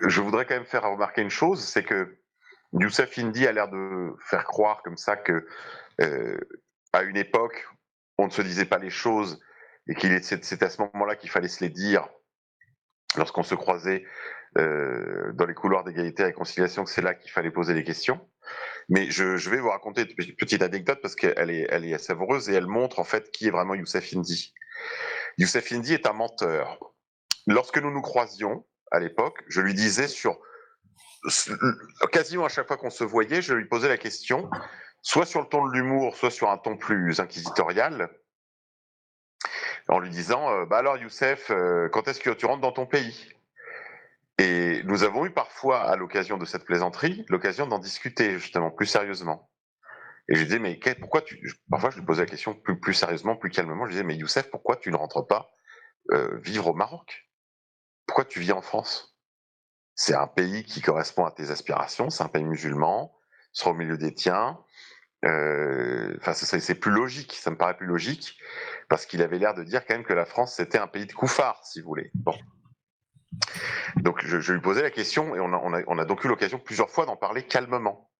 je voudrais quand même faire remarquer une chose, c'est que Youssef Indy a l'air de faire croire comme ça que, à une époque, on ne se disait pas les choses et c'est à ce moment-là qu'il fallait se les dire lorsqu'on se croisait dans les couloirs d'égalité et réconciliation, que c'est là qu'il fallait poser les questions. Mais je vais vous raconter une petite anecdote parce qu'elle est savoureuse et elle montre en fait qui est vraiment Youssef Indy. Youssef Indy est un menteur. Lorsque nous nous croisions à l'époque, je lui disais quasiment à chaque fois qu'on se voyait, je lui posais la question, soit sur le ton de l'humour, soit sur un ton plus inquisitorial, en lui disant bah alors Youssef, quand est-ce que tu rentres dans ton pays? Et nous avons eu parfois, à l'occasion de cette plaisanterie, l'occasion d'en discuter justement plus sérieusement. Et je lui disais, mais pourquoi parfois je lui posais la question plus sérieusement, plus calmement, je lui disais, mais Youssef, pourquoi tu ne rentres pas vivre au Maroc? Pourquoi tu vis en France? C'est un pays qui correspond à tes aspirations, c'est un pays musulman, sera au milieu des tiens. Enfin, c'est plus logique, ça me paraît plus logique, parce qu'il avait l'air de dire quand même que la France c'était un pays de koufars, si vous voulez. Bon, donc je lui posais la question et on a donc eu l'occasion plusieurs fois d'en parler calmement.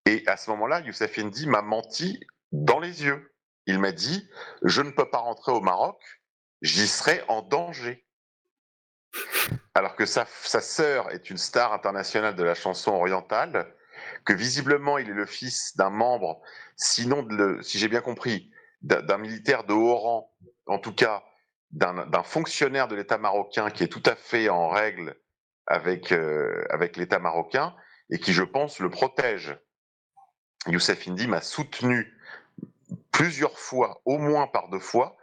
Et à ce moment-là, Youssef Indy m'a menti dans les yeux. Il m'a dit, je ne peux pas rentrer au Maroc, j'y serai en danger. Alors que sa sœur est une star internationale de la chanson orientale, que visiblement il est le fils d'un membre, sinon, si j'ai bien compris, d'un militaire de haut rang, en tout cas d'un fonctionnaire de l'État marocain qui est tout à fait en règle avec l'État marocain et qui, je pense, le protège. Youssef Indy m'a soutenu plusieurs fois, au moins par 2 fois,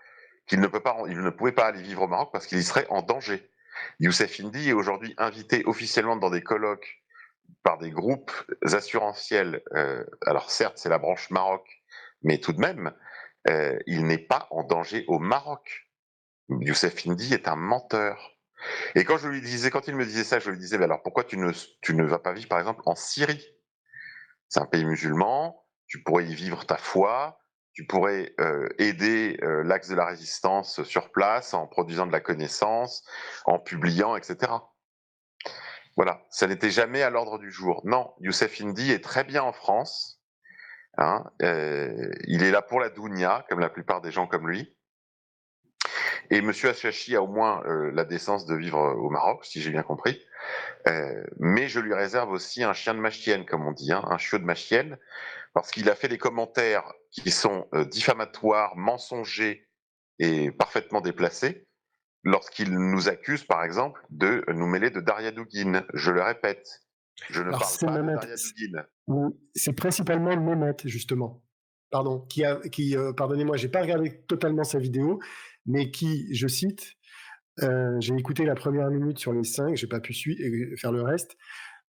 qu'il ne pouvait pas aller vivre au Maroc parce qu'il y serait en danger. Youssef Indy est aujourd'hui invité officiellement dans des colloques par des groupes assurantiels. Alors certes, c'est la branche Maroc, mais tout de même, il n'est pas en danger au Maroc. Youssef Indy est un menteur. Et quand il me disait ça, je lui disais, mais alors pourquoi tu ne vas pas vivre par exemple en Syrie? C'est un pays musulman, tu pourrais y vivre ta foi, tu pourrais aider l'axe de la résistance sur place en produisant de la connaissance, en publiant, etc. Voilà, ça n'était jamais à l'ordre du jour. Non, Youssef Indy est très bien en France. Hein, il est là pour la dounia, comme la plupart des gens comme lui. Et Monsieur Achachi a au moins la décence de vivre au Maroc, si j'ai bien compris. Mais je lui réserve aussi un chien de ma chienne, comme on dit, hein, un chiot de ma chienne, parce qu'il a fait des commentaires qui sont diffamatoires, mensongers et parfaitement déplacés, lorsqu'il nous accuse, par exemple, de nous mêler de Daria Dugin. Je le répète, je ne Alors parle c'est pas de Mehmet, Daria Dugin. c'est principalement Mehmet justement, pardon, pardonnez-moi, j'ai pas regardé totalement sa vidéo, mais qui, je cite, j'ai écouté la première minute sur les 5, j'ai pas pu faire le reste.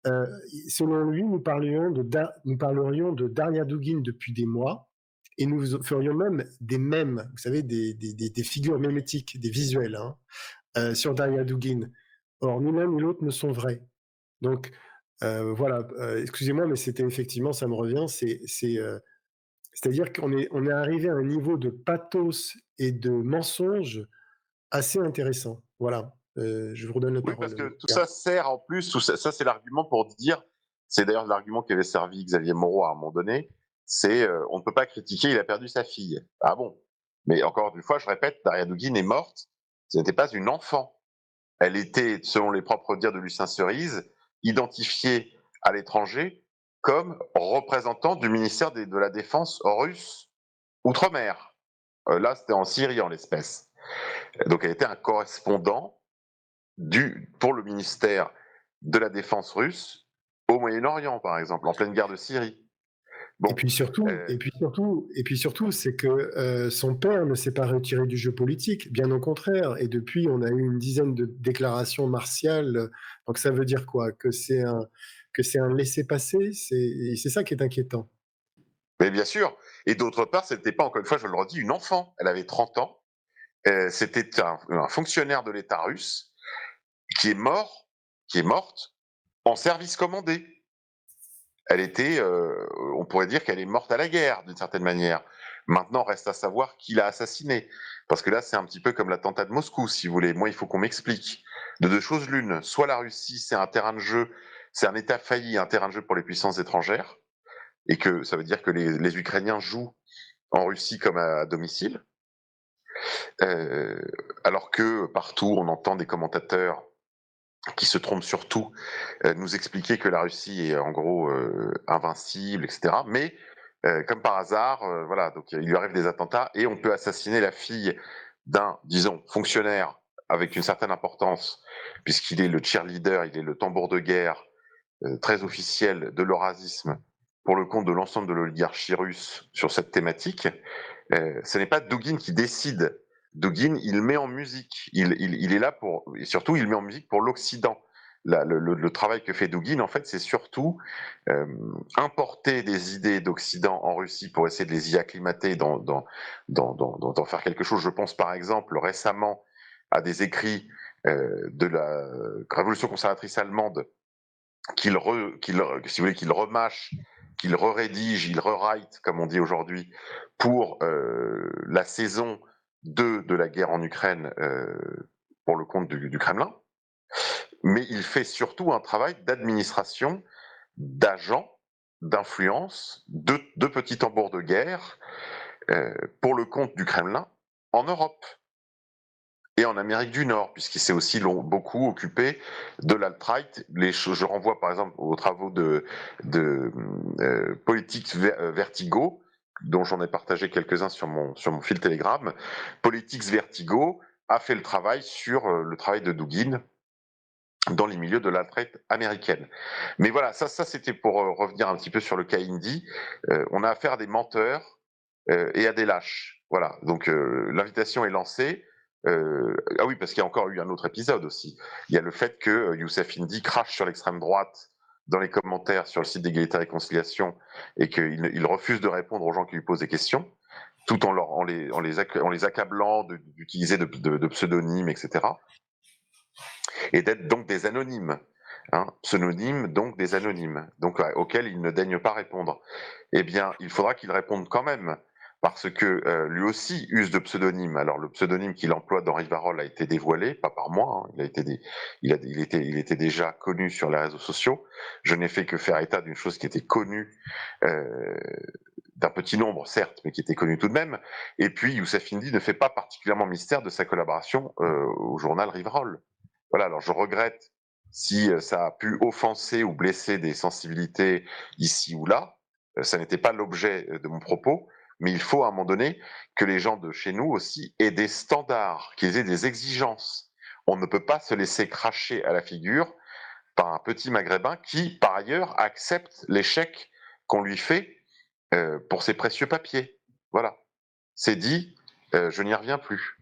Euh, Selon lui, nous parlerions de Daria Dugin depuis des mois, et nous ferions même des mèmes, vous savez, des figures mémétiques, des visuels, hein, sur Daria Dugin. Or, ni l'un ni l'autre ne sont vrais. Donc, voilà, excusez-moi, mais c'était effectivement, ça me revient, c'est-à-dire on est arrivé à un niveau de pathos et de mensonge assez intéressant. Voilà, je vous redonne la Oui, parole, parce que tout Pierre. ça sert en plus, ça c'est l'argument pour dire, c'est d'ailleurs l'argument qui avait servi Xavier Moreau à un moment donné, c'est on ne peut pas critiquer, il a perdu sa fille. Ah bon? Mais encore une fois, je répète, Daria Dugin est morte, ce n'était pas une enfant. Elle était, selon les propres dires de Lucien Cerise, identifiée à l'étranger comme représentant du ministère de la Défense russe, outre-mer. Là, c'était en Syrie en l'espèce. Donc elle était un correspondant pour le ministère de la Défense russe au Moyen-Orient, par exemple, en pleine guerre de Syrie. Et Bon, puis surtout, euh, et puis surtout, et puis surtout, c'est que son père ne s'est pas retiré du jeu politique, bien au contraire. Et depuis, on a eu une dizaine de déclarations martiales. Donc ça veut dire quoi? Que c'est un laissez-passer. C'est ça qui est inquiétant. mais bien sûr. Et d'autre part, c'était pas, encore une fois, je le redis, une enfant. Elle avait 30 ans. C'était un fonctionnaire de l'État russe qui est mort, qui est morte en service commandé. Elle était, on pourrait dire qu'elle est morte à la guerre, d'une certaine manière. Maintenant, reste à savoir qui l'a assassinée. Parce que là, c'est un petit peu comme l'attentat de Moscou, si vous voulez. Moi, il faut qu'on m'explique. De deux choses l'une, soit la Russie, c'est un terrain de jeu, c'est un État failli, un terrain de jeu pour les puissances étrangères, et que ça veut dire que les Ukrainiens jouent en Russie comme à domicile, alors que partout on entend des commentateurs qui se trompent surtout, nous expliquer que la Russie est en gros invincible, etc. Mais comme par hasard, voilà, donc il lui arrive des attentats et on peut assassiner la fille d'un, disons, fonctionnaire avec une certaine importance, puisqu'il est le cheerleader, il est le tambour de guerre très officiel de l'eurasisme pour le compte de l'ensemble de l'oligarchie russe sur cette thématique. Ce n'est pas Dugin qui décide. Dugin, il met en musique. Il est là pour, et surtout, il met en musique pour l'Occident. Le travail que fait Dugin, en fait, c'est surtout importer des idées d'Occident en Russie pour essayer de les y acclimater, d'en faire quelque chose. Je pense par exemple récemment à des écrits de la révolution conservatrice allemande si vous voulez, qu'il remâche, qu'il re-rédige, il rewrite, comme on dit aujourd'hui, pour la saison 2 de la guerre en Ukraine pour le compte du Kremlin. Mais il fait surtout un travail d'administration, d'agent, d'influence, de petits tambours de guerre pour le compte du Kremlin en Europe. Et en Amérique du Nord, puisqu'il s'est aussi beaucoup occupé de l'alt-right. Je renvoie par exemple aux travaux de Politics Vertigo, dont j'en ai partagé quelques-uns sur mon fil Telegram. Politics Vertigo a fait le travail sur le travail de Dugin dans les milieux de l'alt-right américaine. Mais voilà, ça c'était pour revenir un petit peu sur le cas Indy. On a affaire à des menteurs et à des lâches. Voilà, donc l'invitation est lancée. Ah oui, parce qu'il y a encore eu un autre épisode aussi. Il y a le fait que Youssef Indy crache sur l'extrême droite dans les commentaires sur le site d'Égalité et Réconciliation et qu'il refuse de répondre aux gens qui lui posent des questions, tout en les accablant d'utiliser de pseudonymes, etc. Et d'être donc des anonymes. Pseudonymes, donc des anonymes, donc auxquels il ne daigne pas répondre. Eh bien, il faudra qu'il réponde quand même, parce que lui aussi use de pseudonymes. Alors, le pseudonyme qu'il emploie dans Rivarol a été dévoilé, pas par moi, il était déjà connu sur les réseaux sociaux. Je n'ai fait que faire état d'une chose qui était connue, d'un petit nombre, certes, mais qui était connu tout de même. Et puis, Youssef Indy ne fait pas particulièrement mystère de sa collaboration au journal Rivarol. Voilà, alors je regrette si ça a pu offenser ou blesser des sensibilités ici ou là. Ça n'était pas l'objet de mon propos, mais il faut à un moment donné que les gens de chez nous aussi aient des standards, qu'ils aient des exigences. On ne peut pas se laisser cracher à la figure par un petit maghrébin qui, par ailleurs, accepte l'échec qu'on lui fait pour ses précieux papiers. Voilà, c'est dit, je n'y reviens plus.